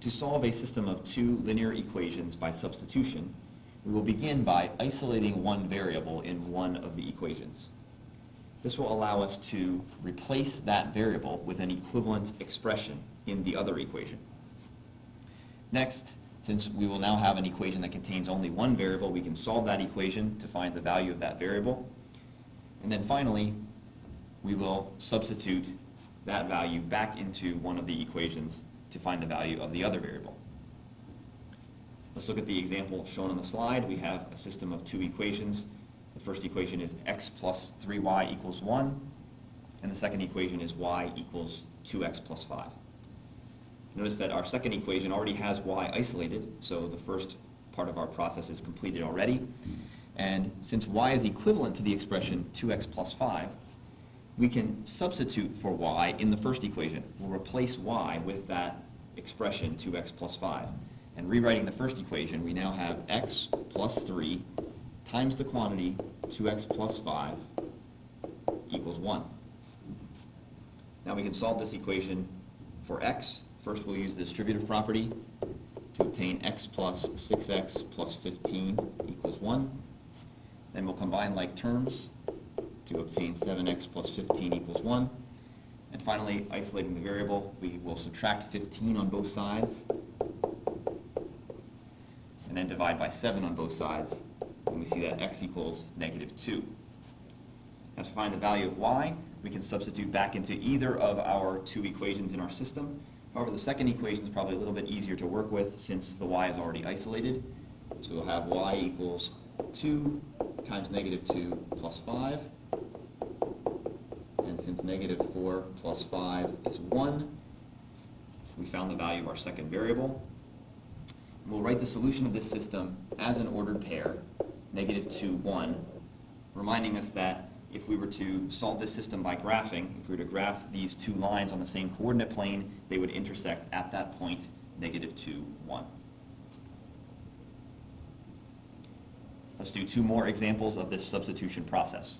To solve a system of two linear equations by substitution, we will begin by isolating one variable in one of the equations. This will allow us to replace that variable with an equivalent expression in the other equation. Next, since we will now have an equation that contains only one variable, we can solve that equation to find the value of that variable. And then finally, we will substitute that value back into one of the equations to find the value of the other variable. Let's look at the example shown on the slide. We have a system of two equations. The first equation is x plus 3y equals 1, and the second equation is y equals 2x plus 5. Notice that our second equation already has y isolated, so the first part of our process is completed already. And since y is equivalent to the expression 2x plus 5, we can substitute for y in the first equation. We'll replace y with that expression 2x plus 5. And rewriting the first equation, we now have x plus 3 times the quantity 2x plus 5 equals 1. Now we can solve this equation for x. First we'll use the distributive property to obtain x plus 6x plus 15 equals 1. Then we'll combine like terms to obtain 7x plus 15 equals 1. And finally, isolating the variable, we will subtract 15 on both sides, and then divide by 7 on both sides, and we see that x equals negative 2. Now to find the value of y, we can substitute back into either of our two equations in our system. However, the second equation is probably a little bit easier to work with since the y is already isolated. So we'll have y equals 2 times negative 2 plus 5. And since negative 4 plus 5 is 1, we found the value of our second variable. And we'll write the solution of this system as an ordered pair, negative 2, 1, reminding us that if we were to solve this system by graphing, if we were to graph these two lines on the same coordinate plane, they would intersect at that point, negative 2, 1. Let's do two more examples of this substitution process.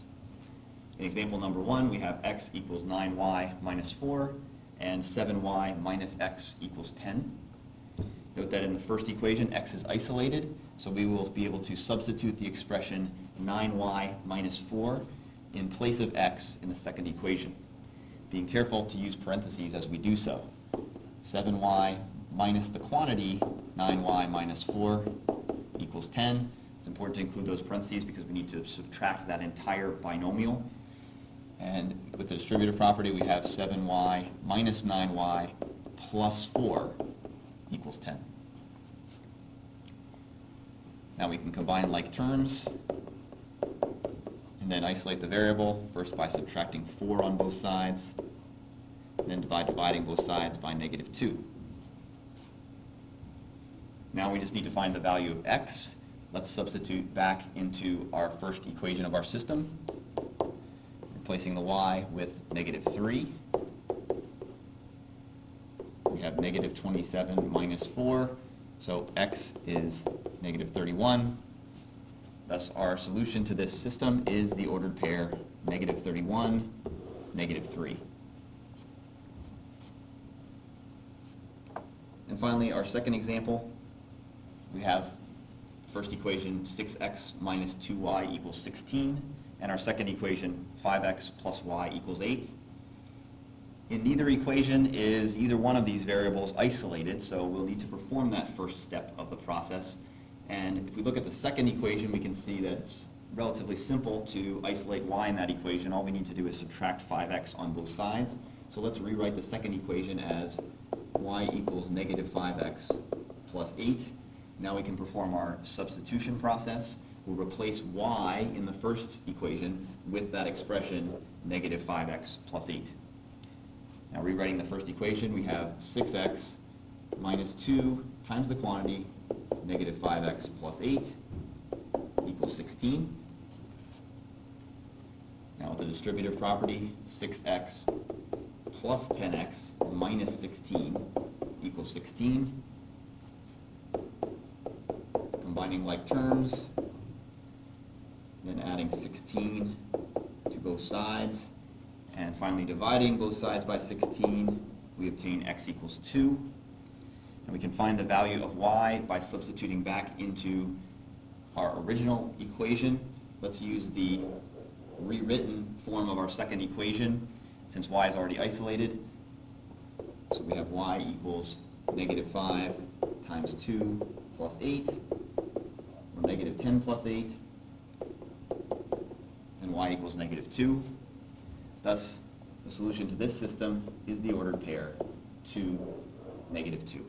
In example number 1, we have x equals 9y minus 4 and 7y minus x equals 10. Note that in the first equation, x is isolated, so we will be able to substitute the expression 9y minus 4 in place of x in the second equation, being careful to use parentheses as we do so. 7y minus the quantity 9y minus 4 equals 10. It's important to include those parentheses because we need to subtract that entire binomial. And with the distributive property, we have 7y minus 9y plus 4 equals 10. Now we can combine like terms and then isolate the variable, first by subtracting 4 on both sides, and then dividing both sides by negative 2. Now we just need to find the value of x. Let's substitute back into our first equation of our system, replacing the y with negative 3. We have negative 27 minus 4, so x is negative 31. Thus our solution to this system is the ordered pair negative 31, negative 3. And finally, our second example, we have first equation 6x minus 2y equals 16, and our second equation 5x plus y equals 8. In neither equation is either one of these variables isolated, so we'll need to perform that first step of the process. And if we look at the second equation, we can see that it's relatively simple to isolate y in that equation. All we need to do is subtract 5x on both sides. So let's rewrite the second equation as y equals negative 5x plus 8. Now we can perform our substitution process. We'll replace y in the first equation with that expression negative 5x plus 8. Now rewriting the first equation, we have 6x minus 2 times the quantity negative 5x plus 8 equals 16. Now with the distributive property, 6x plus 10x minus 16 equals 16. Combining like terms, then adding 16 to both sides, and finally dividing both sides by 16, we obtain x equals 2. And we can find the value of y by substituting back into our original equation. Let's use the rewritten form of our second equation, since y is already isolated. So we have y equals -5 times 2 plus 8, or -10 plus 8, and y equals -2. Thus, the solution to this system is the ordered pair 2, -2.